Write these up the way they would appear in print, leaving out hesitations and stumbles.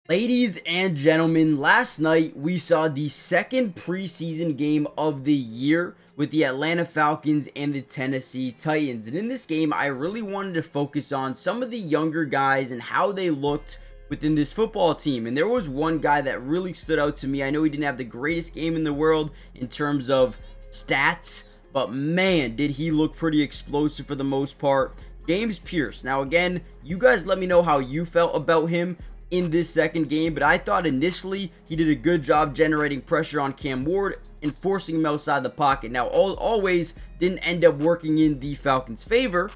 Ladies and gentlemen, last night we saw the second preseason game of the year with the Atlanta Falcons and the Tennessee Titans. And in this game, I really wanted to focus on some of the younger guys and how they looked within this football team. And there was one guy that really stood out to me. I know he didn't have the greatest game in the world in terms of stats, but man, did he look pretty explosive for the most part. James Pearce. Now again, you guys let me know how you felt about him in this second game, but I thought initially he did a good job generating pressure on Cam Ward and forcing him outside the pocket. Now, always didn't end up working in the Falcons' favor,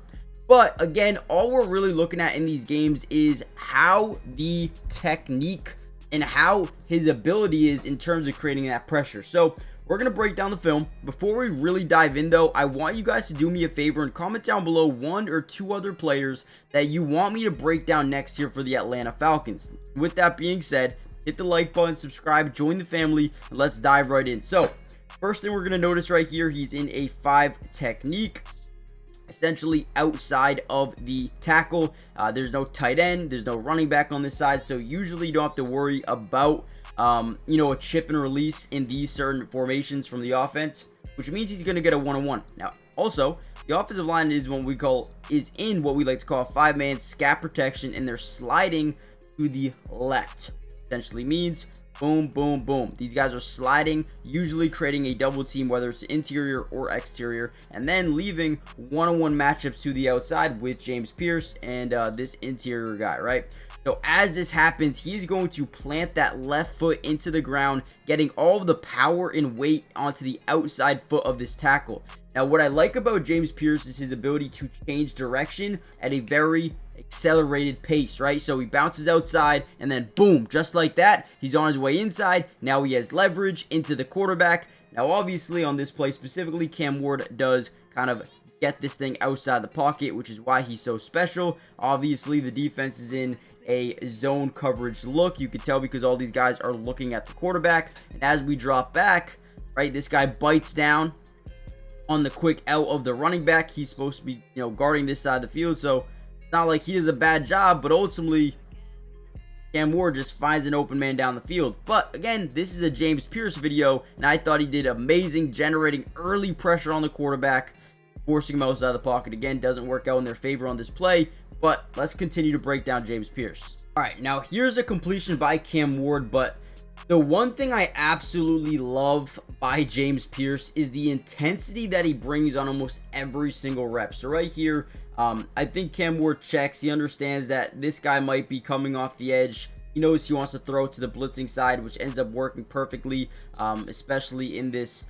but again, all we're really looking at in these games is how the technique and how his ability is in terms of creating that pressure. So we're going to break down the film. Before we really dive in though, I want you guys to do me a favor and comment down below one or two other players that you want me to break down next year for the Atlanta Falcons. With that being said, hit the like button, subscribe, join the family, and let's dive right in. So first thing we're going to notice right here, he's in a 5 technique. Essentially outside of the tackle. There's no tight end, there's no running back on this side, so usually you don't have to worry about a chip and release in these certain formations from the offense, which means he's going to get a one-on-one. Now, also, the offensive line is in what we like to call 5-man scat protection, and they're sliding to the left. Essentially means boom, boom, boom. These guys are sliding, usually creating a double team, whether it's interior or exterior, and then leaving one-on-one matchups to the outside with James Pearce and this interior guy, right? So as this happens, he's going to plant that left foot into the ground, getting all of the power and weight onto the outside foot of this tackle. Now, what I like about James Pearce is his ability to change direction at a very accelerated pace, right? So he bounces outside and then boom, just like that, he's on his way inside. Now he has leverage into the quarterback. Now, obviously on this play specifically, Cam Ward does kind of get this thing outside the pocket, which is why he's so special. Obviously, the defense is in a zone coverage look. You can tell because all these guys are looking at the quarterback. And as we drop back, right, this guy bites down on the quick out of the running back. He's supposed to be, guarding this side of the field, so it's not like he does a bad job, but ultimately Cam Ward just finds an open man down the field. But again, this is a James Pearce video, and I thought he did amazing generating early pressure on the quarterback, forcing him outside the pocket. Again, doesn't work out in their favor on this play, but let's continue to break down James Pearce. All right, now here's a completion by Cam Ward, but the one thing I absolutely love by James Pearce is the intensity that he brings on almost every single rep. So right here, I think Cam Ward checks. He understands that this guy might be coming off the edge. He knows he wants to throw to the blitzing side, which ends up working perfectly, especially in this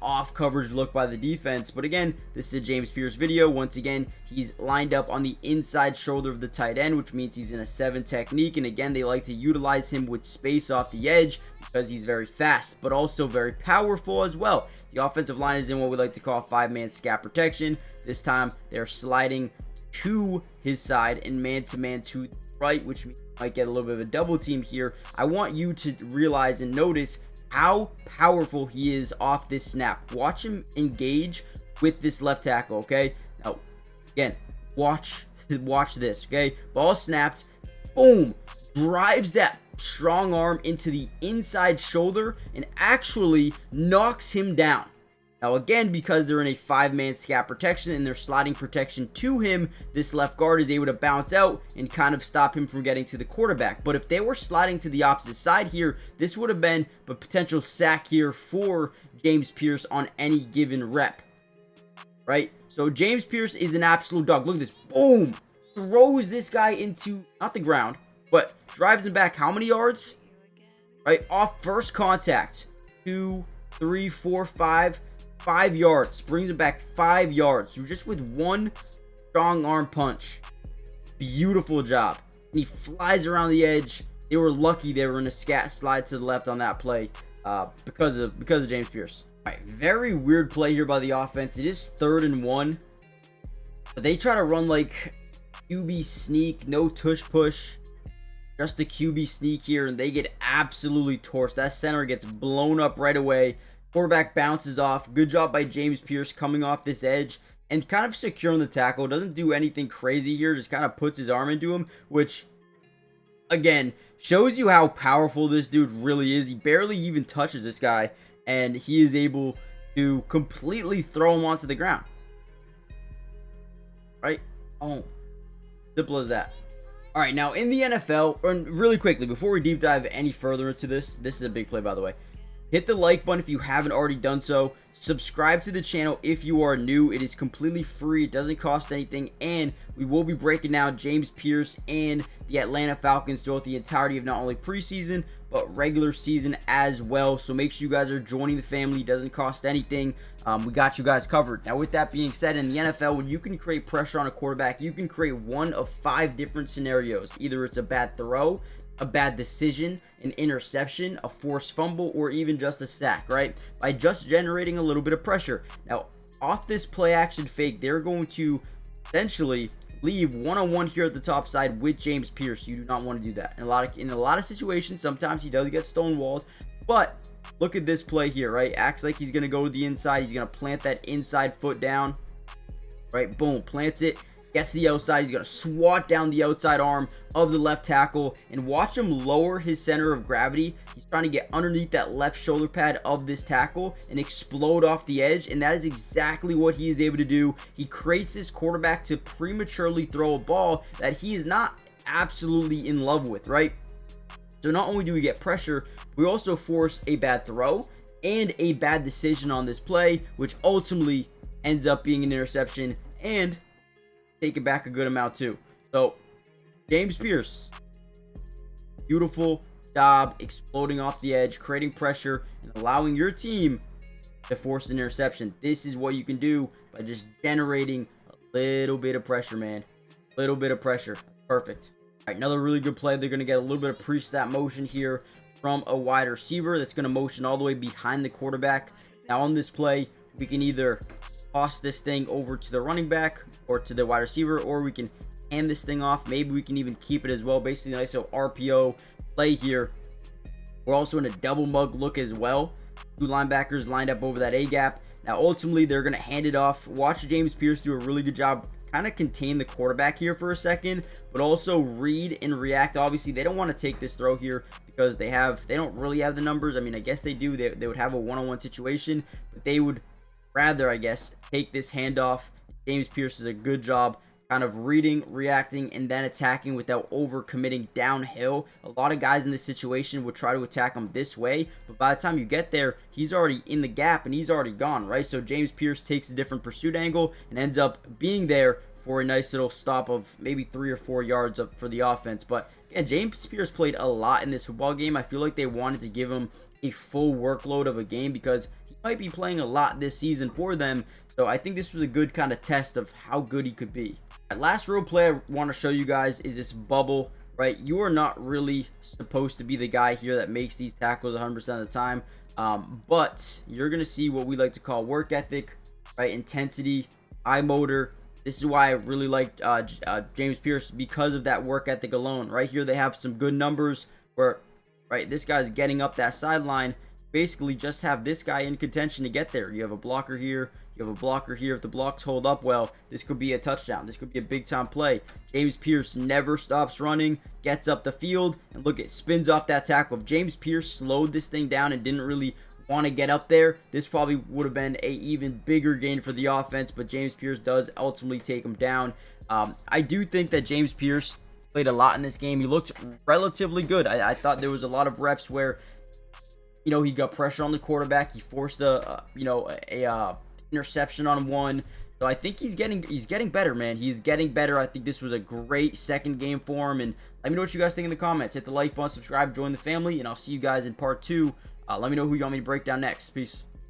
off coverage look by the defense. But again, this is a James Pearce video. Once again, he's lined up on the inside shoulder of the tight end, which means he's in a 7 technique. And again, they like to utilize him with space off the edge because he's very fast, but also very powerful as well. The offensive line is in what we like to call 5-man scat protection. This time, they're sliding to his side and man-to-man to the right, which means you might get a little bit of a double team here. I want you to realize and notice how powerful he is off this snap. Watch him engage with this left tackle, okay? Now, again, watch this, okay? Ball snapped, boom, drives that strong arm into the inside shoulder and actually knocks him down. Now again, because they're in a 5-man scat protection and they're sliding protection to him, this left guard is able to bounce out and kind of stop him from getting to the quarterback. But if they were sliding to the opposite side here, this would have been a potential sack here for James Pearce on any given rep, right? So James Pearce is an absolute dog. Look at this, boom, throws this guy into, not the ground, but drives him back how many yards? Right, off first contact, 2, 3, 4, 5 yards, brings it back 5 yards. So just with one strong arm punch. Beautiful job. And he flies around the edge. They were lucky they were in a scat slide to the left on that play because of James Pearce. All right, very weird play here by the offense. It is 3rd and 1, but they try to run like QB sneak, no tush push, just the QB sneak here, and they get absolutely torched. That center gets blown up right away. Quarterback bounces off. Good job by James Pearce coming off this edge and kind of securing the tackle. Doesn't do anything crazy here, just kind of puts his arm into him, which, again, shows you how powerful this dude really is. He barely even touches this guy, and he is able to completely throw him onto the ground. Right? Oh, simple as that. All right, now in the NFL, and really quickly, before we deep dive any further into this is a big play, by the way. Hit the like button if you haven't already done so. Subscribe to the channel if you are new. It is completely free. It doesn't cost anything. And we will be breaking down James Pearce and the Atlanta Falcons throughout the entirety of not only preseason, but regular season as well. So make sure you guys are joining the family. It doesn't cost anything. We got you guys covered. Now, with that being said, in the NFL, when you can create pressure on a quarterback, you can create one of 5 different scenarios. Either it's a bad throw, a bad decision, an interception, a forced fumble, or even just a sack, right? By just generating a little bit of pressure. Now, off this play action fake, they're going to essentially leave one-on-one here at the top side with James Pearce. You do not want to do that. In a lot of situations, sometimes he does get stonewalled, but look at this play here, right? Acts like he's going to go to the inside. He's going to plant that inside foot down, right? Boom, plants it. Gets the outside. He's going to swat down the outside arm of the left tackle and watch him lower his center of gravity. He's trying to get underneath that left shoulder pad of this tackle and explode off the edge, and that is exactly what he is able to do. He creates this quarterback to prematurely throw a ball that he is not absolutely in love with, right? So not only do we get pressure, we also force a bad throw and a bad decision on this play, which ultimately ends up being an interception and take it back a good amount too. So James Pearce, beautiful job exploding off the edge, creating pressure, and allowing your team to force an interception. This is what you can do by just generating a little bit of pressure, man. A little bit of pressure. Perfect. All right, another really good play. They're going to get a little bit of pre-snap motion here from a wide receiver that's going to motion all the way behind the quarterback. Now on this play, we can either toss this thing over to the running back or to the wide receiver, or we can hand this thing off. Maybe we can even keep it as well. Basically, a nice little RPO play here. We're also in a double mug look as well. 2 linebackers lined up over that A gap. Now, ultimately, they're going to hand it off. Watch James Pearce do a really good job, kind of contain the quarterback here for a second, but also read and react. Obviously, they don't want to take this throw here because they don't really have the numbers. I mean, I guess they do. They would have a one-on-one situation, but they would rather, I guess, take this handoff. James Pearce does a good job kind of reading, reacting, and then attacking without over committing downhill. A lot of guys in this situation would try to attack him this way, but by the time you get there, he's already in the gap and he's already gone, right? So James Pearce takes a different pursuit angle and ends up being there for a nice little stop of maybe 3 or 4 yards up for the offense. But again, James Pearce played a lot in this football game. I feel like they wanted to give him a full workload of a game because he might be playing a lot this season for them. So I think this was a good kind of test of how good he could be. Last real play I want to show you guys is this bubble, right? You are not really supposed to be the guy here that makes these tackles 100% of the time, but you're going to see what we like to call work ethic, right? Intensity, eye motor. This is why I really liked James Pearce, because of that work ethic alone. Right here, they have some good numbers where, right, this guy's getting up that sideline. Basically, just have this guy in contention to get there. You have a blocker here. You have a blocker here. If the blocks hold up well, this could be a touchdown. This could be a big-time play. James Pearce never stops running, gets up the field, and look, it spins off that tackle. If James Pearce slowed this thing down and didn't really want to get up there, this probably would have been a even bigger gain for the offense, but James Pearce does ultimately take him down. I do think that James Pearce played a lot in this game. He looked relatively good. I thought there was a lot of reps where, you know, he got pressure on the quarterback. He forced a interception on one. So I think he's getting better, man. He's getting better. I think this was a great second game for him. And let me know what you guys think in the comments. Hit the like button, subscribe, join the family, and I'll see you guys in part 2. Let me know who you want me to break down next. Peace.